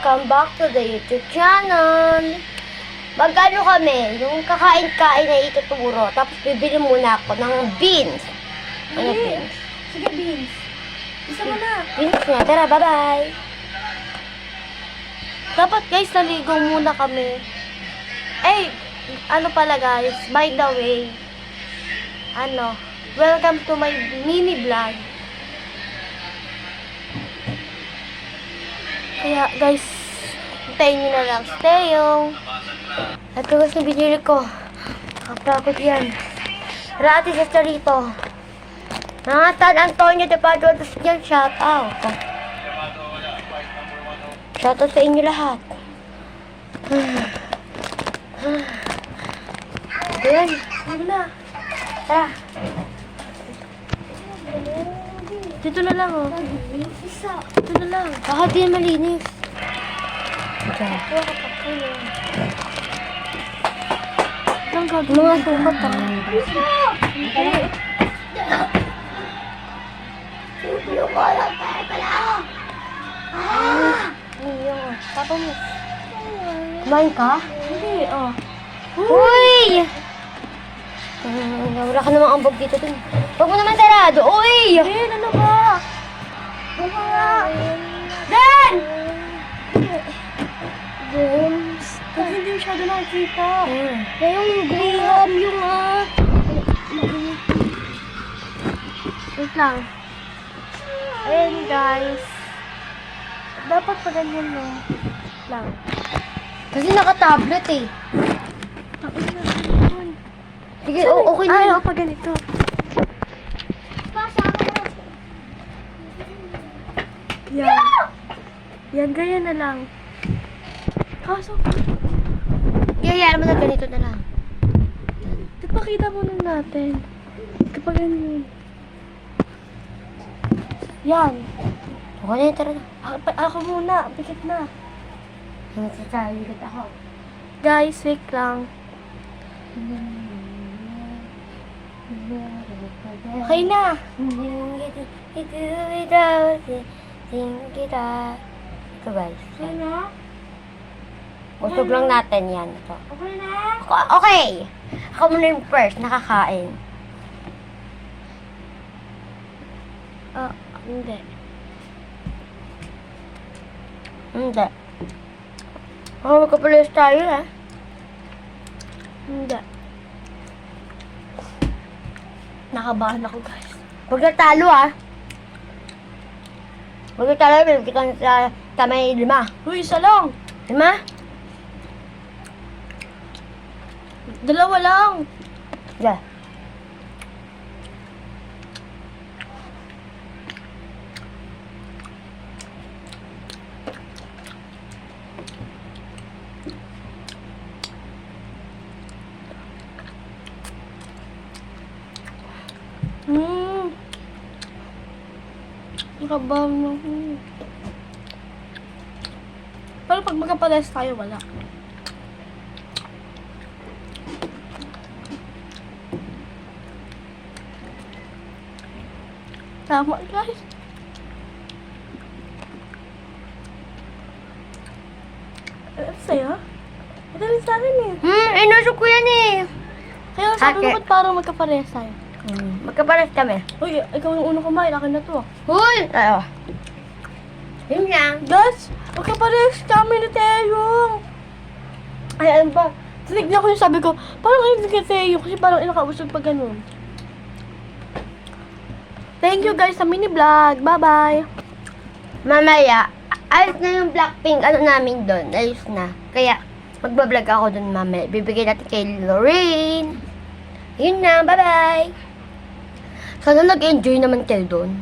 Welcome back to the YouTube channel. Magano kami, yung kakain-kain na ituturo. Tapos bibili muna ako ng beans. Ano beans? Sige, beans. Isa mo na. Beans na. Tara, bye-bye. Dapat guys, naligo muna kami. Eh, ano pala guys, by the way, welcome to my mini vlog. Kaya guys, hintayin nyo na lang. Stay yung. Ito guys, yung binili ko. Kaprakot yan. Rati sa Charito. Mga San Antonio de Padua. Tapos yan, shout out. Shout out sa inyo lahat. Ayan. Ano na? Tara. Dito na lang, oh. Isa. Dito na lang. Baka di yan malinis. Ito. Ang gagawin. Mga sukat, ah. Isa. Yung wala tayo pala ako. Yung, papa mo. Kumain ka? Hindi, oh. Uy! Wala ka namang ambog dito dun. Huwag mo naman sarado. Uy! Eh, ano ba? Baka nga. Dan! Bones. Kasi hindi masyado nakikita. Kaya yung graham, yung Wait lang. Ayan guys. Dapat pa ganyan, no? Lang. Kasi naka-tablet eh. Tapos na ganyan. Sige, okay na. Ay, yun. pa ganito. Yan. Yan, ganyan na lang. Kaso, Iyayara mo na ganito na lang. ipakita muna natin. Kapag ganyan. Yan. Okay na yun, tara na. Ako muna, pikit na. Nagsasaligod ako. Guys, wait lang. Okay na. Ito guys. Okay na? Usog lang natin yan. Ito. Okay na? Okay! Ako muna yung first, nakakain. Hindi. Hindi. Ako magkapalis tayo eh. Hindi. Nakabahan ako, guys. Huwag na talo ah. Huwag na talo, bibigyan kita sa may 5. Uy, isa lang. 5? 2 lang. Yeah. Nakabahan ako. Pero pag magkapares tayo, wala. Tama, guys. Ano sa'yo? Ito rin sa akin eh. Inusok ko yan eh. Kaya sabi ko Ate. ba't parang magkapares tayo? Magkapalis kami. Uy, ikaw yung unang kumain. Akin na to. Hoy! Ayo. Yun lang. Guys, magkapares kami ni Teyong. Ay, alam ba? Tinignan ko yung sabi ko, parang hindi kay Teyong kasi parang inakausap pa ganun. Thank you guys sa mini vlog. Bye-bye. Mamaya, ayos na yung Blackpink namin doon. Ayos na. Kaya, magbablog ako doon mamaya. Bibigay natin kay Lorraine. Yun na. Bye-bye. Sana nag-enjoy naman kayo doon.